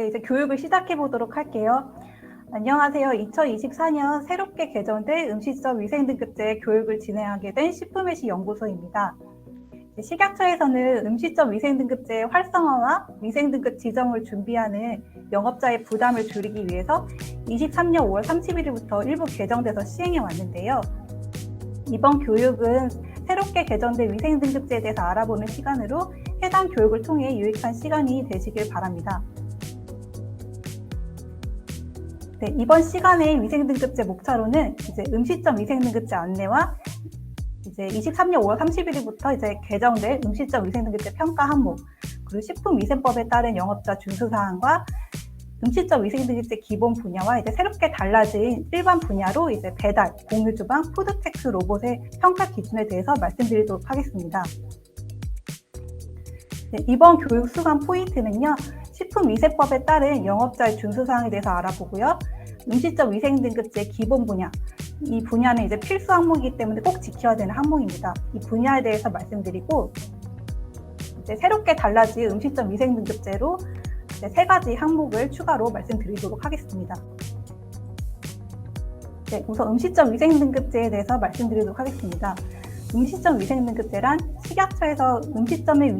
네, 이제 교육을 시작해 보도록 할게요. 안녕하세요. 2024년 새롭게 개정된 음식점 위생등급제 교육을 진행하게 된 식품외식 연구소입니다. 식약처에서는 음식점 위생등급제 활성화와 위생등급 지정을 준비하는 영업자의 부담을 줄이기 위해서 23년 5월 31일부터 일부 개정돼서 시행해 왔는데요. 이번 교육은 새롭게 개정된 위생등급제에 대해서 알아보는 시간으로 해당 교육을 통해 유익한 시간이 되시길 바랍니다. 네, 이번 시간의 위생등급제 목차로는 이제 음식점 위생등급제 안내와 이제 23년 5월 31일부터 이제 개정된 음식점 위생등급제 평가 항목, 그리고 식품위생법에 따른 영업자 준수사항과 음식점 위생등급제 기본 분야와 이제 새롭게 달라진 일반 분야로 이제 배달, 공유주방, 푸드테크 로봇의 평가 기준에 대해서 말씀드리도록 하겠습니다. 네, 이번 교육 수강 포인트는요, 식품위생법에 따른 영업자의 준수사항에 대해서 알아보고요. 음식점 위생등급제 기본 분야, 이 분야는 이제 필수 항목이기 때문에 꼭 지켜야 되는 항목입니다. 이 분야에 대해서 말씀드리고, 이제 새롭게 달라진 음식점 위생등급제로 이제 3가지 항목을 추가로 말씀드리도록 하겠습니다. 네, 우선 음식점 위생등급제에 대해서 말씀드리도록 하겠습니다. 음식점 위생등급제란 식약처에서 음식점의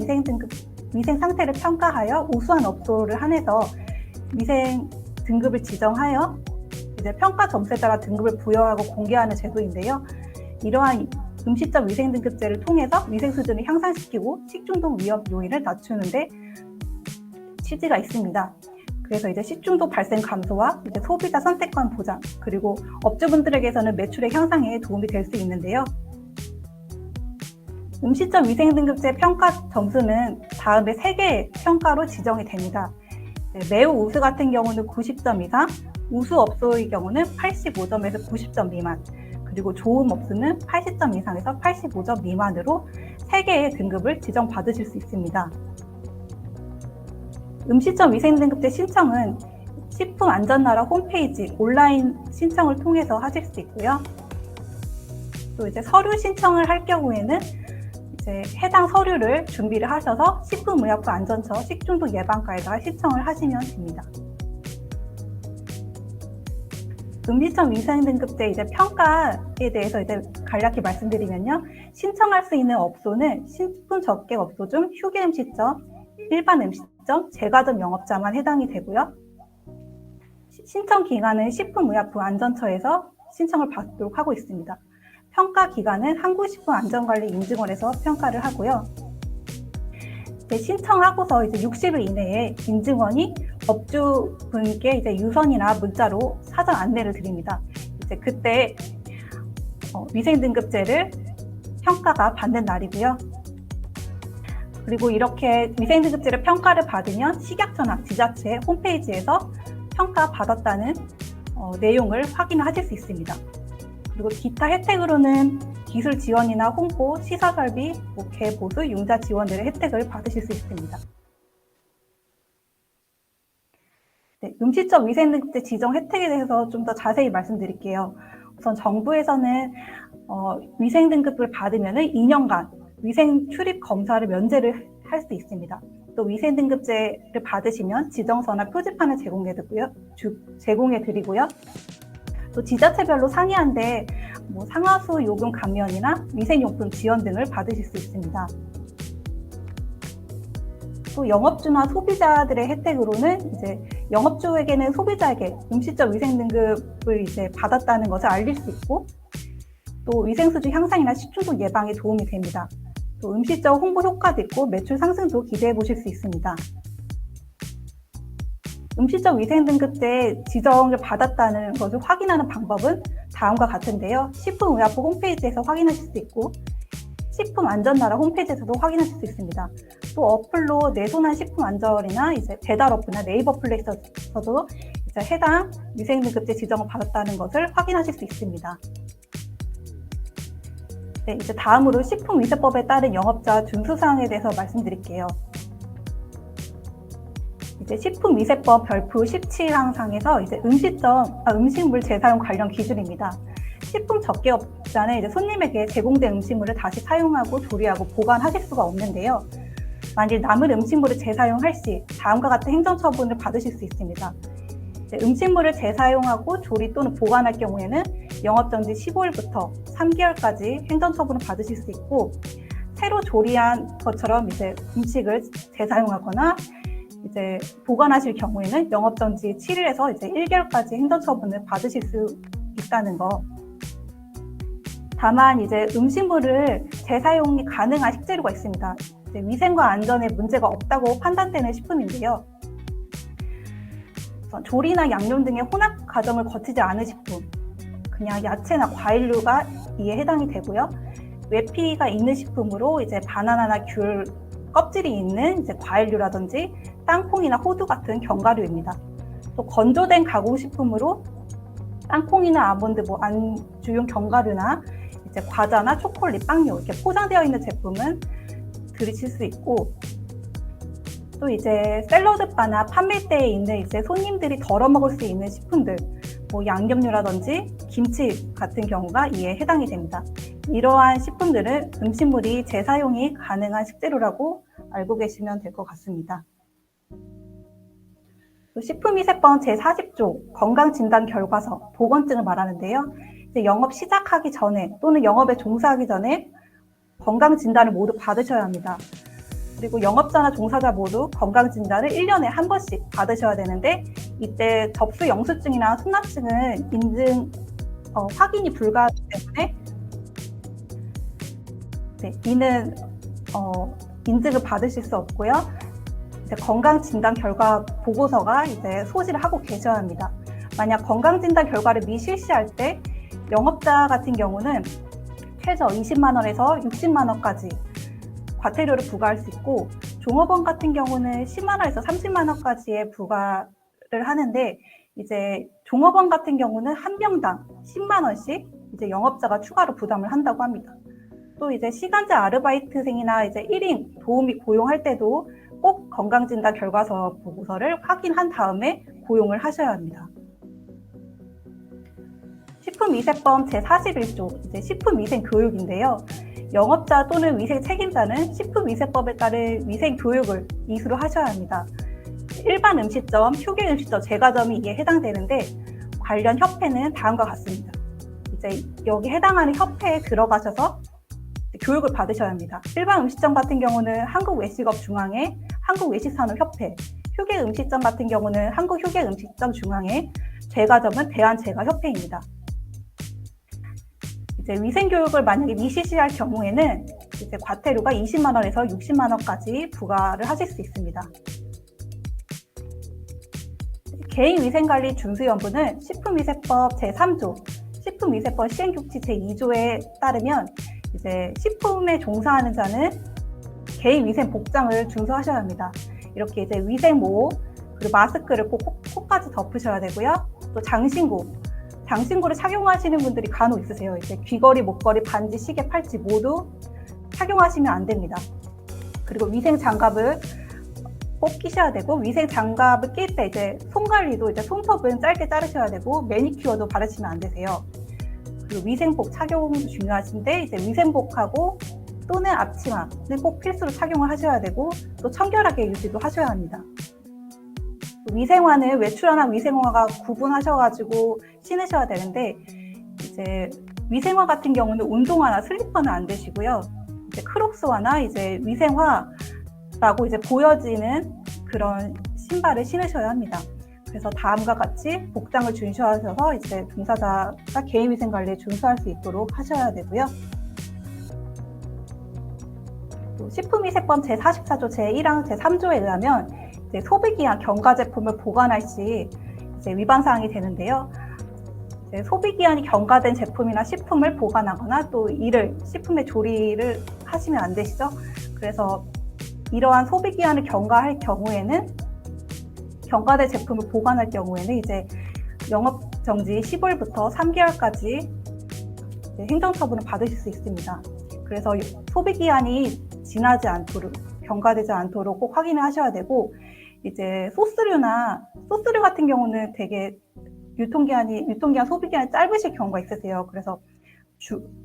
위생 상태를 평가하여 우수한 업소를 한해서 위생 등급을 지정하여 이제 평가 점수에 따라 등급을 부여하고 공개하는 제도인데요. 이러한 음식점 위생등급제를 통해서 위생 수준을 향상시키고 식중독 위험 요인을 낮추는데 취지가 있습니다. 그래서 이제 식중독 발생 감소와 이제 소비자 선택권 보장, 그리고 업주분들에게서는 매출의 향상에 도움이 될 수 있는데요. 음식점 위생등급제 평가 점수는 다음에 3개의 평가로 지정이 됩니다. 매우 우수 같은 경우는 90점 이상, 우수 업소의 경우는 85점에서 90점 미만, 그리고 좋은 업소는 80점 이상에서 85점 미만으로 3개의 등급을 지정받으실 수 있습니다. 음식점 위생등급제 신청은 식품안전나라 홈페이지 온라인 신청을 통해서 하실 수 있고요. 또 이제 서류 신청을 할 경우에는 이제 해당 서류를 준비를 하셔서 식품의약부 안전처 식중독 예방과에다가 신청을 하시면 됩니다. 음식점 위생등급제 이제 평가에 대해서 이제 간략히 말씀드리면요. 신청할 수 있는 업소는 식품 접객 업소 중 휴게 음식점, 일반 음식점, 제과점 영업자만 해당이 되고요. 신청 기간은 식품의약부 안전처에서 신청을 받도록 하고 있습니다. 평가 기간은 한국식품안전관리인증원에서 평가를 하고요. 네, 신청하고서 이제 60일 이내에 인증원이 업주분께 이제 유선이나 문자로 사전 안내를 드립니다. 이제 그때 위생등급제를 평가가 받는 날이고요. 그리고 이렇게 위생등급제를 평가를 받으면 식약처나 지자체 홈페이지에서 평가받았다는 내용을 확인하실 수 있습니다. 그리고 기타 혜택으로는 기술 지원이나 홍보, 시설 설비, 개보수, 융자 지원들의 혜택을 받으실 수 있습니다. 네, 음식점 위생등급제 지정 혜택에 대해서 좀 더 자세히 말씀드릴게요. 우선 정부에서는 위생등급을 받으면 2년간 위생 출입 검사를 면제를 할 수 있습니다. 또 위생등급제를 받으시면 지정서나 표지판을 제공해 드리고요. 또 지자체별로 상이한데 상하수 요금 감면이나 위생용품 지원 등을 받으실 수 있습니다. 또 영업주나 소비자들의 혜택으로는 이제 영업주에게는 소비자에게 음식점 위생등급을 이제 받았다는 것을 알릴 수 있고, 또 위생수준 향상이나 식중독 예방에 도움이 됩니다. 또 음식점 홍보 효과도 있고 매출 상승도 기대해 보실 수 있습니다. 음식점 위생등급제 지정을 받았다는 것을 확인하는 방법은 다음과 같은데요. 식품의약부 홈페이지에서 확인하실 수 있고, 식품안전나라 홈페이지에서도 확인하실 수 있습니다. 또 어플로 내손한 식품안전이나 이제 배달 어플이나 네이버 플레이에서도 이제 해당 위생등급제 지정을 받았다는 것을 확인하실 수 있습니다. 네, 이제 다음으로 식품위생법에 따른 영업자 준수사항에 대해서 말씀드릴게요. 이제 식품위생법 별표 17항상에서 이제 음식물 재사용 관련 기준입니다. 식품 접객업자는 이제 손님에게 제공된 음식물을 다시 사용하고 조리하고 보관하실 수가 없는데요. 만일 남은 음식물을 재사용할 시 다음과 같은 행정처분을 받으실 수 있습니다. 음식물을 재사용하고 조리 또는 보관할 경우에는 영업정지 15일부터 3개월까지 행정처분을 받으실 수 있고, 새로 조리한 것처럼 이제 음식을 재사용하거나 이제 보관하실 경우에는 영업정지 7일에서 이제 1개월까지 행정처분을 받으실 수 있다는 거. 다만 이제 음식물을 재사용이 가능한 식재료가 있습니다. 이제 위생과 안전에 문제가 없다고 판단되는 식품인데요. 조리나 양념 등의 혼합 과정을 거치지 않은 식품, 그냥 야채나 과일류가 이에 해당이 되고요. 외피가 있는 식품으로 이제 바나나나 귤 껍질이 있는 이제 과일류라든지 땅콩이나 호두 같은 견과류입니다. 또 건조된 가공식품으로 땅콩이나 아몬드, 안주용 견과류나 이제 과자나 초콜릿, 빵류 이렇게 포장되어 있는 제품은 들이실 수 있고, 또 이제 샐러드바나 판매대에 있는 이제 손님들이 덜어 먹을 수 있는 식품들, 양념류라든지 김치 같은 경우가 이에 해당이 됩니다. 이러한 식품들은 음식물이 재사용이 가능한 식재료라고 알고 계시면 될 것 같습니다. 식품위생법 제40조 건강진단결과서 보건증을 말하는데요. 이제 영업 시작하기 전에 또는 영업에 종사하기 전에 건강진단을 모두 받으셔야 합니다. 그리고 영업자나 종사자 모두 건강진단을 1년에 한 번씩 받으셔야 되는데, 이때 접수 영수증이나 수납증은 인증 확인이 불가하기 때문에 이는 인증을 받으실 수 없고요. 이제 건강진단 결과 보고서가 이제 소지를 하고 계셔야 합니다. 만약 건강진단 결과를 미실시할 때 영업자 같은 경우는 최저 20만 원에서 60만 원까지 과태료를 부과할 수 있고, 종업원 같은 경우는 10만 원에서 30만 원까지의 부과를 하는데, 이제 종업원 같은 경우는 한 명당 10만 원씩 이제 영업자가 추가로 부담을 한다고 합니다. 또 이제 시간제 아르바이트생이나 이제 1인 도우미 고용할 때도 꼭 건강진단 결과서 보고서를 확인한 다음에 고용을 하셔야 합니다. 식품위생법 제41조 이제 식품위생 교육인데요. 영업자 또는 위생 책임자는 식품위생법에 따른 위생 교육을 이수로 하셔야 합니다. 일반 음식점, 휴게 음식점, 제과점이 이에 해당되는데, 관련 협회는 다음과 같습니다. 이제 여기 해당하는 협회에 들어가셔서 교육을 받으셔야 합니다. 일반 음식점 같은 경우는 한국외식업중앙회, 한국외식산업협회, 휴게 음식점 같은 경우는 한국휴게음식점중앙회, 제과점은 대한제과협회입니다. 이제 위생교육을 만약에 미실시할 경우에는 이제 과태료가 20만 원에서 60만 원까지 부과를 하실 수 있습니다. 개인위생관리 준수연부는 식품위생법 제3조, 식품위생법 시행규칙 제2조에 따르면 이제 식품에 종사하는 자는 개인위생 복장을 준수하셔야 합니다. 이렇게 이제 위생모, 그리고 마스크를 꼭 코까지 덮으셔야 되고요. 또 장신구를 착용하시는 분들이 간혹 있으세요. 이제 귀걸이, 목걸이, 반지, 시계, 팔찌 모두 착용하시면 안 됩니다. 그리고 위생 장갑을 꼭 끼셔야 되고, 위생 장갑을 낄 때 이제 손 관리도 이제 손톱은 짧게 자르셔야 되고, 매니큐어도 바르시면 안 되세요. 그리고 위생복 착용도 중요하신데, 이제 위생복하고 또는 앞치마는 꼭 필수로 착용을 하셔야 되고, 또 청결하게 유지도 하셔야 합니다. 위생화는 외출화나 위생화가 구분하셔가지고 신으셔야 되는데, 이제 위생화 같은 경우는 운동화나 슬리퍼는 안 되시고요. 이제 크록스화나 이제 위생화라고 이제 보여지는 그런 신발을 신으셔야 합니다. 그래서 다음과 같이 복장을 준수하셔서 이제 종사자가 개인위생 관리에 준수할 수 있도록 하셔야 되고요. 식품위생법 제44조 제1항 제3조에 의하면 이제 소비기한 경과 제품을 보관할 시 이제 위반 사항이 되는데요. 이제 소비기한이 경과된 제품이나 식품을 보관하거나 또 식품의 조리를 하시면 안 되시죠. 그래서 이러한 소비기한을 경과할 경우에는, 경과된 제품을 보관할 경우에는 이제 영업정지 15일부터 3개월까지 행정처분을 받으실 수 있습니다. 그래서 소비기한이 지나지 않도록, 경과되지 않도록 꼭 확인을 하셔야 되고, 이제 소스류 같은 경우는 되게 유통기한, 소비기한이 짧으실 경우가 있으세요. 그래서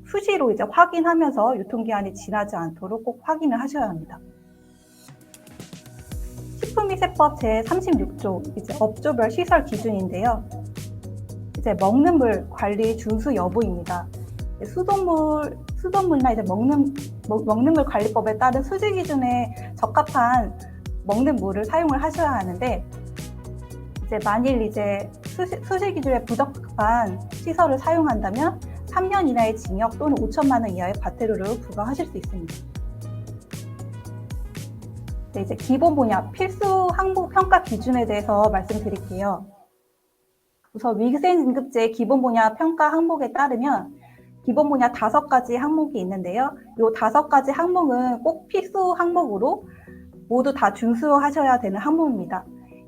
수시로 이제 확인하면서 유통기한이 지나지 않도록 꼭 확인을 하셔야 합니다. 식품위생법 제36조 이제 업종별 시설 기준인데요. 이제 먹는 물 관리 준수 여부입니다. 수돗물이나 이제 먹는 물 관리법에 따른 수질 기준에 적합한 먹는 물을 사용을 하셔야 하는데, 이제 만일 이제 수질 기준에 부적합한 시설을 사용한다면 3년 이하의 징역 또는 5천만 원 이하의 과태료를 부과하실 수 있습니다. 네, 이제 기본 분야 필수 항목 평가 기준에 대해서 말씀드릴게요. 우선 위생등급제 기본 분야 평가 항목에 따르면 기본 분야 5가지 항목이 있는데요. 이 5가지 항목은 꼭 필수 항목으로 모두 다 준수하셔야 되는 항목입니다.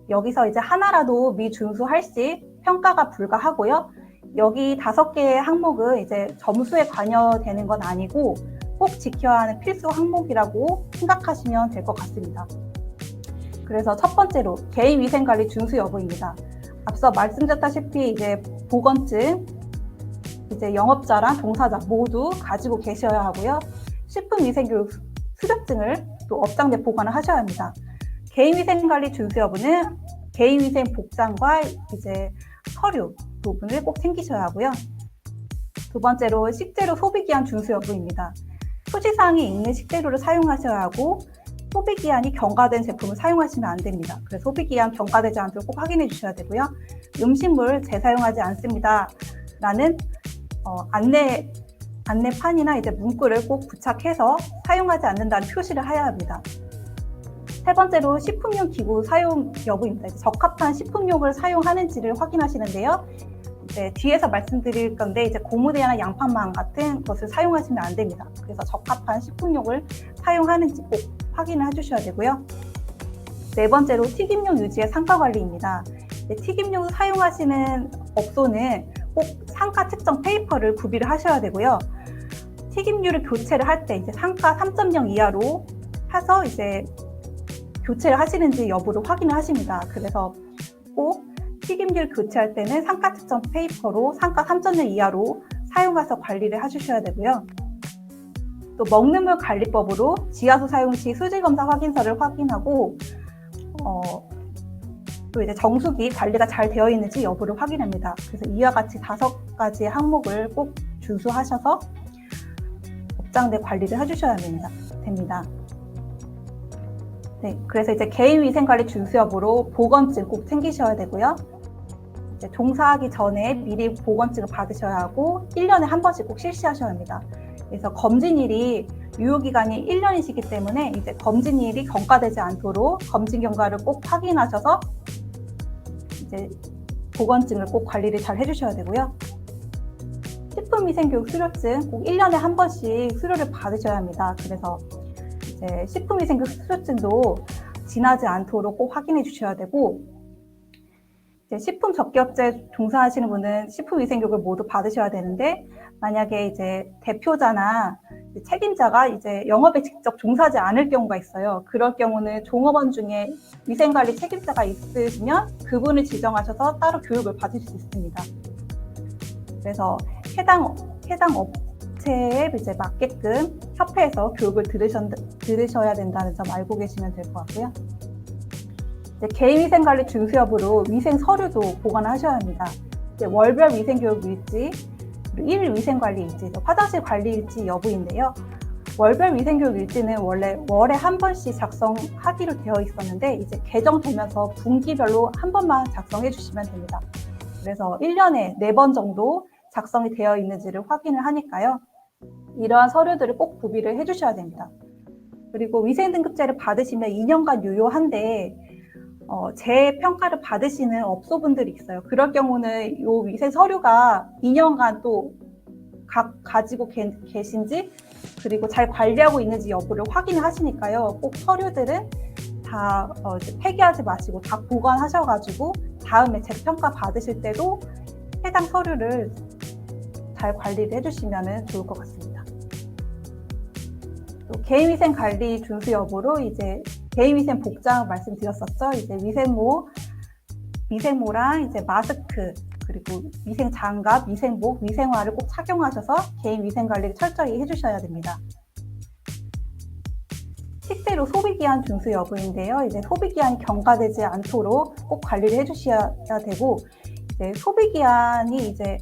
여기서 이제 하나라도 미준수할 시 평가가 불가하고요. 여기 5개의 항목은 이제 점수에 관여되는 건 아니고 꼭 지켜야 하는 필수 항목이라고 생각하시면 될 것 같습니다. 그래서 첫 번째로 개인위생관리 준수 여부입니다. 앞서 말씀드렸다시피 이제 보건증, 이제 영업자랑 종사자 모두 가지고 계셔야 하고요. 식품위생교육 수료증을 또 업장 내 보관을 하셔야 합니다. 개인위생관리 준수 여부는 개인위생 복장과 이제 서류 부분을 꼭 챙기셔야 하고요. 두 번째로 식재료 소비기한 준수 여부입니다. 표시사항이 있는 식재료를 사용하셔야 하고 소비기한이 경과된 제품을 사용하시면 안 됩니다. 그래서 소비기한 경과되지 않도록 꼭 확인해 주셔야 되고요. 음식물 재사용하지 않습니다 라는 안내판이나 이제 문구를 꼭 부착해서 사용하지 않는다는 표시를 해야 합니다. 세 번째로 식품용 기구 사용 여부입니다. 적합한 식품용을 사용하는지를 확인하시는데요. 이제 뒤에서 말씀드릴 건데 이제 고무대야나 양판망 같은 것을 사용하시면 안 됩니다. 그래서 적합한 식품용을 사용하는지 꼭 확인을 해주셔야 되고요. 네 번째로 튀김용 유지의 상가 관리입니다. 튀김용 사용하시는 업소는 꼭 상가 측정 페이퍼를 구비를 하셔야 되고요. 튀김류를 교체를 할 때 이제 상가 3.0 이하로 해서 이제 교체를 하시는지 여부를 확인을 하십니다. 그래서 꼭 튀김류를 교체할 때는 상가 측정 페이퍼로 상가 3.0 이하로 사용해서 관리를 해주셔야 되고요. 또 먹는 물 관리법으로 지하수 사용 시 수질 검사 확인서를 확인하고 또 이제 정수기 관리가 잘 되어 있는지 여부를 확인합니다. 그래서 이와 같이 5가지 항목을 꼭 준수하셔서 업장 내 관리를 해주셔야 됩니다. 네, 그래서 이제 개인위생관리 준수 여부로 보건증 꼭 챙기셔야 되고요. 이제 종사하기 전에 미리 보건증을 받으셔야 하고 1년에 한 번씩 꼭 실시하셔야 합니다. 그래서 검진일이 유효기간이 1년이시기 때문에 이제 검진일이 경과되지 않도록 검진 경과를 꼭 확인하셔서 이제 보건증을 꼭 관리를 잘 해주셔야 되고요. 식품위생교육 수료증 꼭 1년에 한 번씩 수료를 받으셔야 합니다. 그래서 이제 식품위생교육 수료증도 지나지 않도록 꼭 확인해 주셔야 되고, 이제 식품접기업체 종사하시는 분은 식품위생교육을 모두 받으셔야 되는데, 만약에 이제 대표자나 책임자가 이제 영업에 직접 종사하지 않을 경우가 있어요. 그럴 경우는 종업원 중에 위생관리 책임자가 있으시면 그분을 지정하셔서 따로 교육을 받을 수 있습니다. 그래서 해당 업체에 이제 맞게끔 협회에서 교육을 들으셔야 된다는 점 알고 계시면 될 것 같고요. 이제 개인위생관리 준수 여부로 위생 서류도 보관하셔야 합니다. 이제 월별 위생교육 일지, 그리고 일 위생관리 일지, 화장실 관리 일지 여부인데요. 월별 위생교육 일지는 원래 월에 한 번씩 작성하기로 되어 있었는데 이제 개정되면서 분기별로 한 번만 작성해 주시면 됩니다. 그래서 1년에 4번 정도 작성이 되어 있는지를 확인을 하니까요. 이러한 서류들을 꼭 구비를 해주셔야 됩니다. 그리고 위생등급제를 받으시면 2년간 유효한데 재평가를 받으시는 업소분들이 있어요. 그럴 경우는 이 위생 서류가 2년간 또 가지고 계신지 그리고 잘 관리하고 있는지 여부를 확인하시니까요. 꼭 서류들은 다 폐기하지 마시고 다 보관하셔가지고 다음에 재평가 받으실 때도 해당 서류를 잘 관리를 해주시면 좋을 것 같습니다. 또 개인위생 관리 준수 여부로 이제 개인위생 복장 말씀드렸었죠. 이제 위생모랑 이제 마스크 그리고 위생 장갑, 위생복, 위생화를 꼭 착용하셔서 개인위생 관리를 철저히 해주셔야 됩니다. 식재료 소비기한 준수 여부인데요. 이제 소비기한이 경과되지 않도록 꼭 관리를 해주셔야 되고, 이제 소비기한이 이제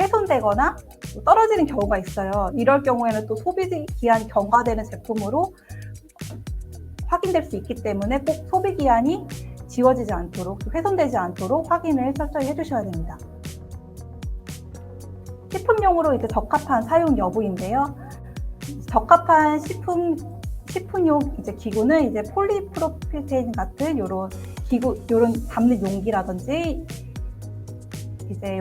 훼손되거나 떨어지는 경우가 있어요. 이럴 경우에는 또 소비기한이 경과되는 제품으로 확인될 수 있기 때문에 꼭 소비기한이 지워지지 않도록, 훼손되지 않도록 확인을 철저히 해주셔야 됩니다. 식품용으로 이제 적합한 사용 여부인데요. 적합한 식품용 이제 기구는 이제 폴리프로필테인 같은 요런 담는 용기라든지, 이제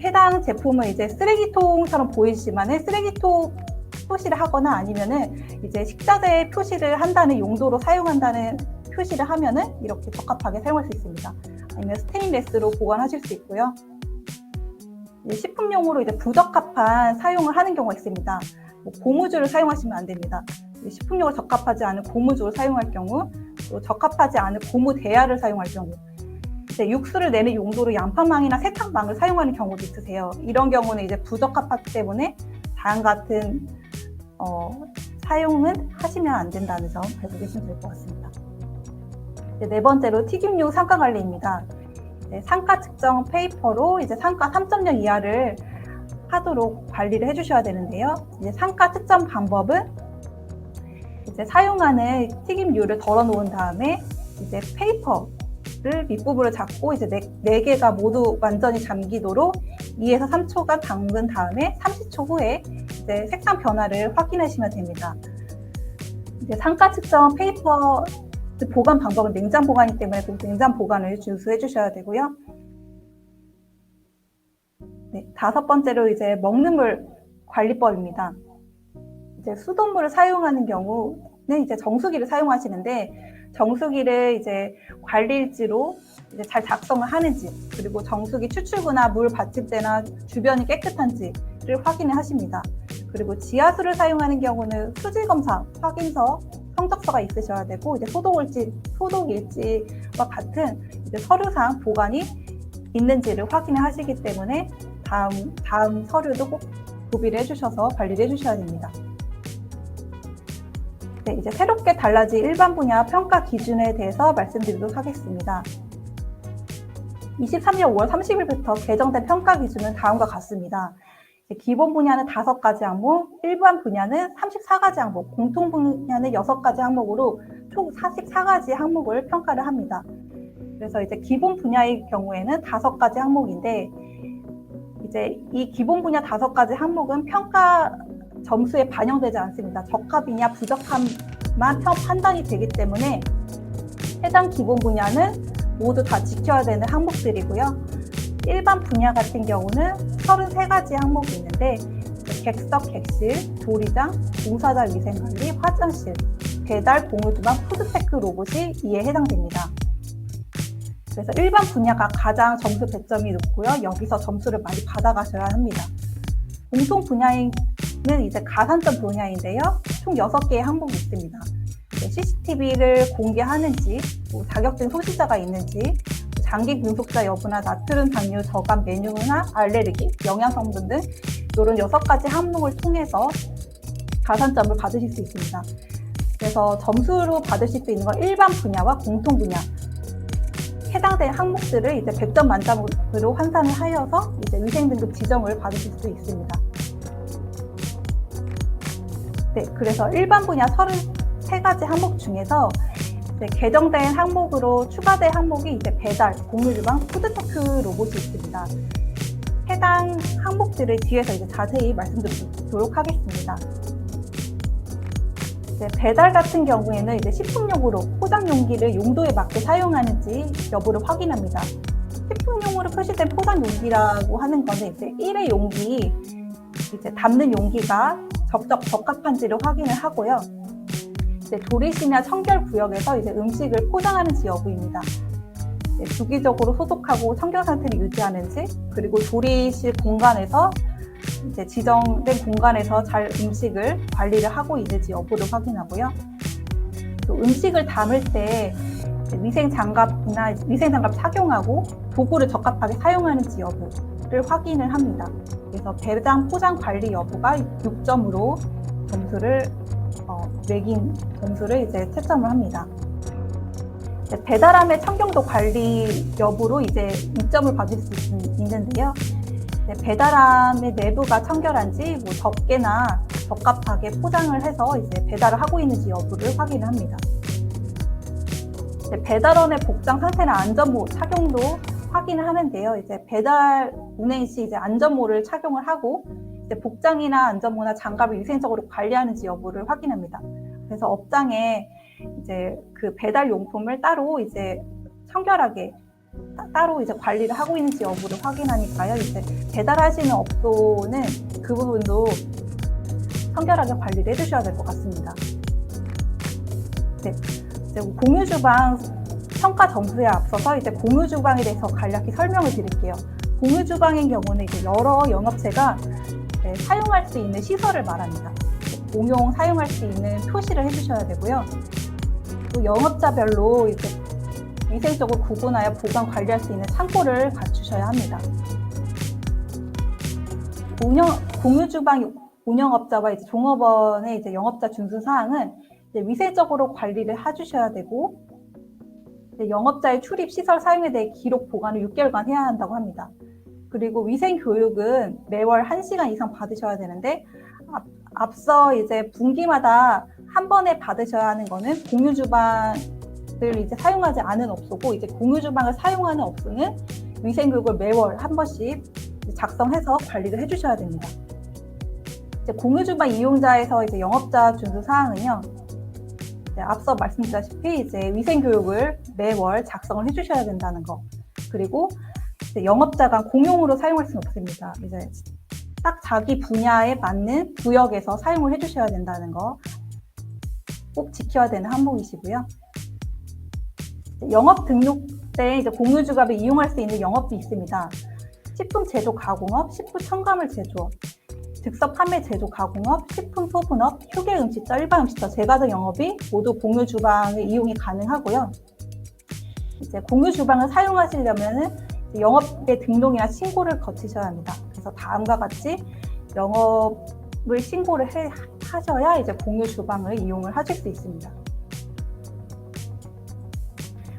해당 제품은 이제 쓰레기통처럼 보이지만은 쓰레기통 표시를 하거나 아니면은 이제 식자재 표시를 한다는 용도로 사용한다는 표시를 하면은 이렇게 적합하게 사용할 수 있습니다. 아니면 스테인레스로 보관하실 수 있고요. 식품용으로 이제 부적합한 사용을 하는 경우가 있습니다. 고무줄을 사용하시면 안 됩니다. 식품용으로 적합하지 않은 고무줄을 사용할 경우, 또 적합하지 않은 고무 대야를 사용할 경우, 이제 육수를 내는 용도로 양파망이나 세탁망을 사용하는 경우도 있으세요. 이런 경우는 이제 부적합하기 때문에 다음 같은 사용은 하시면 안 된다는 점 알고 계시면 될 것 같습니다. 네 번째로 튀김류 상가 관리입니다. 상가 측정 페이퍼로 이제 상가 3.0 이하를 하도록 관리를 해주셔야 되는데요. 이제 상가 측정 방법은 이제 사용하는 튀김류를 덜어 놓은 다음에 이제 페이퍼를 밑부분을 잡고 이제 네 개가 모두 완전히 잠기도록 2에서 3초간 담근 다음에 30초 후에 이제 색상 변화를 확인하시면 됩니다. 이제 상가 측정 페이퍼 보관 방법은 냉장 보관이기 때문에 꼭 냉장 보관을 준수해 주셔야 되고요. 네, 5번째로 이제 먹는 물 관리법입니다. 이제 수돗물을 사용하는 경우는 이제 정수기를 사용하시는데, 정수기를 이제 관리일지로 이제 잘 작성을 하는지, 그리고 정수기 추출구나 물 받침대나 주변이 깨끗한지를 확인을 하십니다. 그리고 지하수를 사용하는 경우는 수질 검사 확인서 성적서가 있으셔야 되고, 이제 소독일지와 같은 이제 서류상 보관이 있는지를 확인을 하시기 때문에 다음 서류도 꼭 구비를 해주셔서 관리를 해주셔야 됩니다. 네, 이제 새롭게 달라진 일반 분야 평가 기준에 대해서 말씀드리도록 하겠습니다. 23년 5월 30일부터 개정된 평가 기준은 다음과 같습니다. 기본 분야는 5가지 항목, 일반 분야는 34가지 항목, 공통 분야는 6가지 항목으로 총 44가지 항목을 평가를 합니다. 그래서 이제 기본 분야의 경우에는 5가지 항목인데, 이제 이 기본 분야 5가지 항목은 평가 점수에 반영되지 않습니다. 적합이냐 부적합만 판단이 되기 때문에 해당 기본 분야는 모두 다 지켜야 되는 항목들이고요. 일반 분야 같은 경우는 33가지 항목이 있는데, 객석, 객실, 조리장, 봉사자 위생관리, 화장실, 배달, 공유주방, 푸드테크 로봇이 이에 해당됩니다. 그래서 일반 분야가 가장 점수 배점이 높고요. 여기서 점수를 많이 받아가셔야 합니다. 공통 분야는 이제 가산점 분야인데요. 총 6개의 항목이 있습니다. CCTV를 공개하는지, 자격증 소지자가 있는지, 장기 근속자 여부나 나트륨 당류 저감 메뉴나 알레르기, 영양 성분 등 이런 6가지 항목을 통해서 가산점을 받으실 수 있습니다. 그래서 점수로 받으실 수 있는 건 일반 분야와 공통 분야, 해당된 항목들을 이제 100점 만점으로 환산을 하여서 이제 위생등급 지정을 받으실 수 있습니다. 네, 그래서 일반 분야 33가지 항목 중에서 개정된 항목으로 추가된 항목이 이제 배달, 공유주방, 푸드테크 로봇이 있습니다. 해당 항목들을 뒤에서 이제 자세히 말씀드리도록 하겠습니다. 배달 같은 경우에는 이제 식품용으로 포장 용기를 용도에 맞게 사용하는지 여부를 확인합니다. 식품용으로 표시된 포장 용기라고 하는 거는 이제 1회 용기, 이제 담는 용기가 적합한지를 확인을 하고요. 조리실이나 청결 구역에서 이제 음식을 포장하는지 여부입니다. 주기적으로 소독하고 청결 상태를 유지하는지, 그리고 조리실 공간에서 이제 지정된 공간에서 잘 음식을 관리를 하고 있는지 여부를 확인하고요. 또 음식을 담을 때 위생장갑이나 위생장갑 착용하고 도구를 적합하게 사용하는지 여부를 확인을 합니다. 그래서 배장 포장 관리 여부가 6점으로 점수를 매긴 점수를 이제 채점을 합니다. 배달함의 청경도 관리 여부로 이제 2점을 받을 수 있는데요. 배달함의 내부가 청결한지 뭐 적게나 적합하게 포장을 해서 이제 배달을 하고 있는지 여부를 확인을 합니다. 배달원의 복장 상태나 안전모 착용도 확인을 하는데요. 이제 배달 운행 시 이제 안전모를 착용을 하고 이제 복장이나 안전모나 장갑을 위생적으로 관리하는지 여부를 확인합니다. 그래서 업장에 이제 그 배달 용품을 따로 이제 청결하게 따로 이제 관리를 하고 있는지 여부를 확인하니까요. 이제 배달하시는 업소는 그 부분도 청결하게 관리를 해주셔야 될 것 같습니다. 네, 이제 공유 주방 평가 점수에 앞서서 이제 공유 주방에 대해서 간략히 설명을 드릴게요. 공유 주방의 경우는 이제 여러 영업체가 사용할 수 있는 시설을 말합니다. 공용 사용할 수 있는 표시를 해주셔야 되고요. 또 영업자별로 이제 위생적으로 구분하여 보관 관리할 수 있는 창고를 갖추셔야 합니다. 공유 주방 운영업자와 이제 종업원의 이제 영업자 준수 사항은 이제 위생적으로 관리를 해주셔야 되고, 영업자의 출입 시설 사용에 대해 기록 보관을 6개월간 해야 한다고 합니다. 그리고 위생 교육은 매월 1시간 이상 받으셔야 되는데, 앞서 이제 분기마다 한 번에 받으셔야 하는 거는 공유 주방을 이제 사용하지 않은 업소고, 이제 공유 주방을 사용하는 업소는 위생 교육을 매월 한 번씩 작성해서 관리를 해주셔야 됩니다. 이제 공유 주방 이용자에서 이제 영업자 준수 사항은요, 이제 앞서 말씀드렸다시피 이제 위생 교육을 매월 작성을 해주셔야 된다는 거, 그리고 이제 영업자가 공용으로 사용할 수는 없습니다. 이제 딱 자기 분야에 맞는 구역에서 사용을 해주셔야 된다는 거 꼭 지켜야 되는 항목이시고요. 영업 등록 때 이제 공유 주갑을 이용할 수 있는 영업이 있습니다. 식품 제조 가공업, 식품 첨가물 제조업, 즉석 판매 제조 가공업, 식품 소분업, 휴게 음식점, 일반 음식점, 제과점 영업이 모두 공유 주방을 이용이 가능하고요. 이제 공유 주방을 사용하시려면은 영업의 등록이나 신고를 거치셔야 합니다. 그래서 다음과 같이 영업을 신고를 하셔야 이제 공유 주방을 이용을 하실 수 있습니다.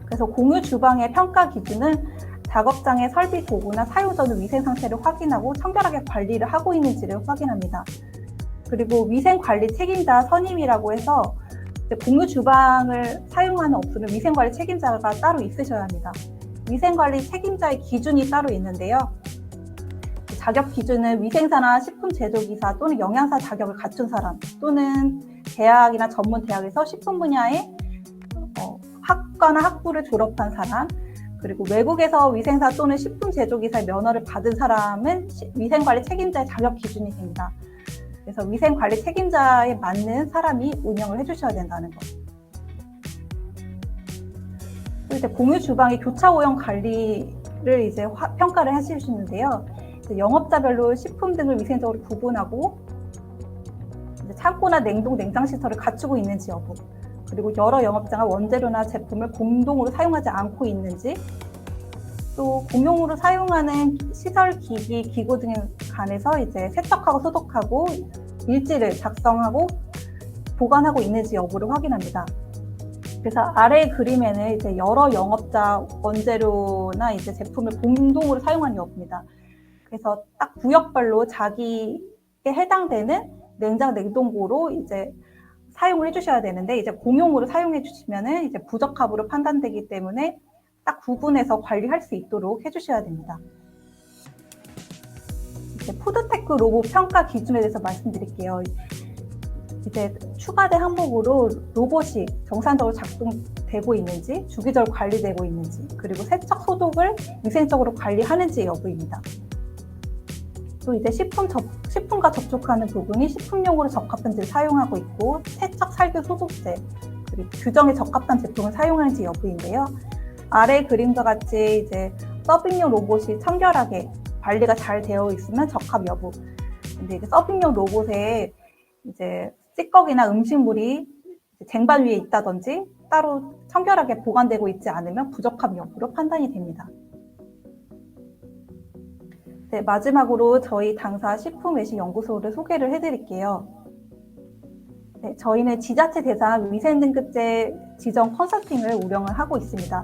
그래서 공유 주방의 평가 기준은 작업장의 설비 도구나 사용 전 위생 상태를 확인하고 청결하게 관리를 하고 있는지를 확인합니다. 그리고 위생관리 책임자 선임이라고 해서 공유 주방을 사용하는 업소는 위생관리 책임자가 따로 있으셔야 합니다. 위생관리 책임자의 기준이 따로 있는데요. 자격 기준은 위생사나 식품 제조기사 또는 영양사 자격을 갖춘 사람, 또는 대학이나 전문 대학에서 식품 분야의 학과나 학부를 졸업한 사람, 그리고 외국에서 위생사 또는 식품 제조기사의 면허를 받은 사람은 위생관리 책임자의 자격 기준이 됩니다. 그래서 위생관리 책임자에 맞는 사람이 운영을 해주셔야 된다는 거. 또 이제 공유 주방의 교차 오염 관리를 이제 평가를 하시는데요. 영업자별로 식품 등을 위생적으로 구분하고 창고나 냉동, 냉장 시설을 갖추고 있는지 여부, 그리고 여러 영업자가 원재료나 제품을 공동으로 사용하지 않고 있는지, 또 공용으로 사용하는 시설, 기기, 기구 등에 관해서 이제 세척하고 소독하고 일지를 작성하고 보관하고 있는지 여부를 확인합니다. 그래서 아래 그림에는 이제 여러 영업자 원재료나 이제 제품을 공동으로 사용하는 여부입니다. 그래서 딱 구역별로 자기에 해당되는 냉장, 냉동고로 이제 사용을 해주셔야 되는데, 이제 공용으로 사용해 주시면은 이제 부적합으로 판단되기 때문에 딱 구분해서 관리할 수 있도록 해주셔야 됩니다. 이제 푸드테크 로봇 평가 기준에 대해서 말씀드릴게요. 이제 추가된 항목으로 로봇이 정상적으로 작동되고 있는지, 주기적으로 관리되고 있는지, 그리고 세척, 소독을 위생적으로 관리하는지 여부입니다. 또 이제 식품과 접촉하는 부분이 식품용으로 적합한지를 사용하고 있고, 세척, 살균, 소독제, 그리고 규정에 적합한 제품을 사용하는지 여부인데요. 아래 그림과 같이 이제 서빙용 로봇이 청결하게 관리가 잘 되어 있으면 적합 여부. 근데 이제 서빙용 로봇에 이제 찌꺼기나 음식물이 쟁반 위에 있다든지 따로 청결하게 보관되고 있지 않으면 부적합 여부로 판단이 됩니다. 네, 마지막으로 저희 당사 식품외식 연구소를 소개를 해드릴게요. 네, 저희는 지자체 대상 위생등급제 지정 컨설팅을 운영을 하고 있습니다.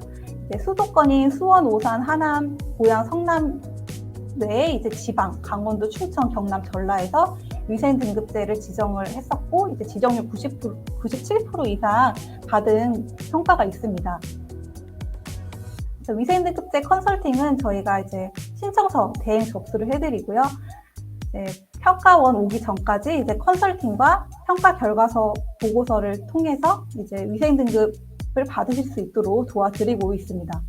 수도권인 수원, 오산, 하남, 고양, 성남 외에 이제 지방, 강원도, 충청, 경남, 전라에서 위생등급제를 지정을 했었고, 이제 지정률 97% 이상 받은 평가가 있습니다. 위생등급제 컨설팅은 저희가 이제 신청서 대행 접수를 해드리고요. 평가원 오기 전까지 이제 컨설팅과 평가 결과서 보고서를 통해서 이제 위생등급을 받으실 수 있도록 도와드리고 있습니다.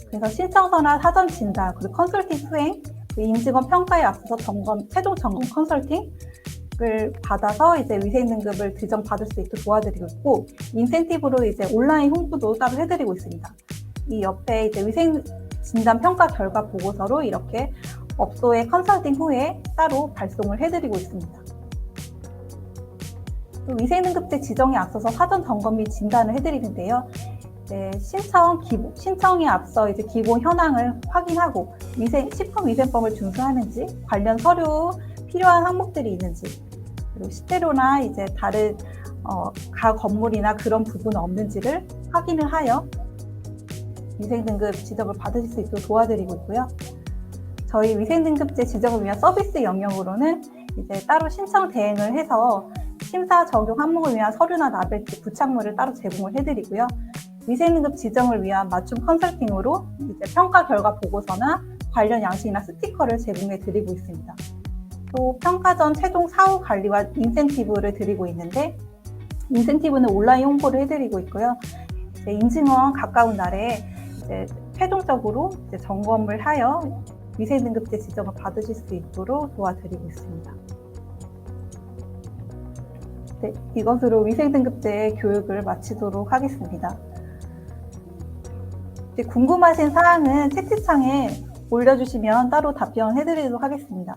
그래서 신청서나 사전 진단, 그리고 컨설팅 수행, 인증원 평가에 앞서서 최종 점검 컨설팅을 받아서 이제 위생등급을 지정받을 수 있도록 도와드리고 있고, 인센티브로 이제 온라인 홍보도 따로 해드리고 있습니다. 이 옆에 이제 위생 진단 평가 결과 보고서로 이렇게 업소에 컨설팅 후에 따로 발송을 해드리고 있습니다. 또 위생등급제 지정에 앞서서 사전 점검 및 진단을 해드리는데요. 신청에 앞서 이제 기본 현황을 확인하고 식품위생법을 준수하는지, 관련 서류 필요한 항목들이 있는지, 그리고 실제로나 이제 다른 가 건물이나 그런 부분은 없는지를 확인을 하여 위생등급 지정을 받으실 수 있도록 도와드리고 있고요. 저희 위생등급제 지정을 위한 서비스 영역으로는 이제 따로 신청 대행을 해서 심사 적용 항목을 위한 서류나 라벨, 부착물을 따로 제공을 해드리고요. 위생등급 지정을 위한 맞춤 컨설팅으로 이제 평가 결과 보고서나 관련 양식이나 스티커를 제공해 드리고 있습니다. 또 평가 전 최종 사후 관리와 인센티브를 드리고 있는데, 인센티브는 온라인 홍보를 해드리고 있고요. 이제 인증원 가까운 날에 이제 최종적으로 이제 점검을 하여 위생등급제 지정을 받으실 수 있도록 도와드리고 있습니다. 네, 이것으로 위생등급제 교육을 마치도록 하겠습니다. 궁금하신 사항은 채팅창에 올려주시면 따로 답변해드리도록 하겠습니다.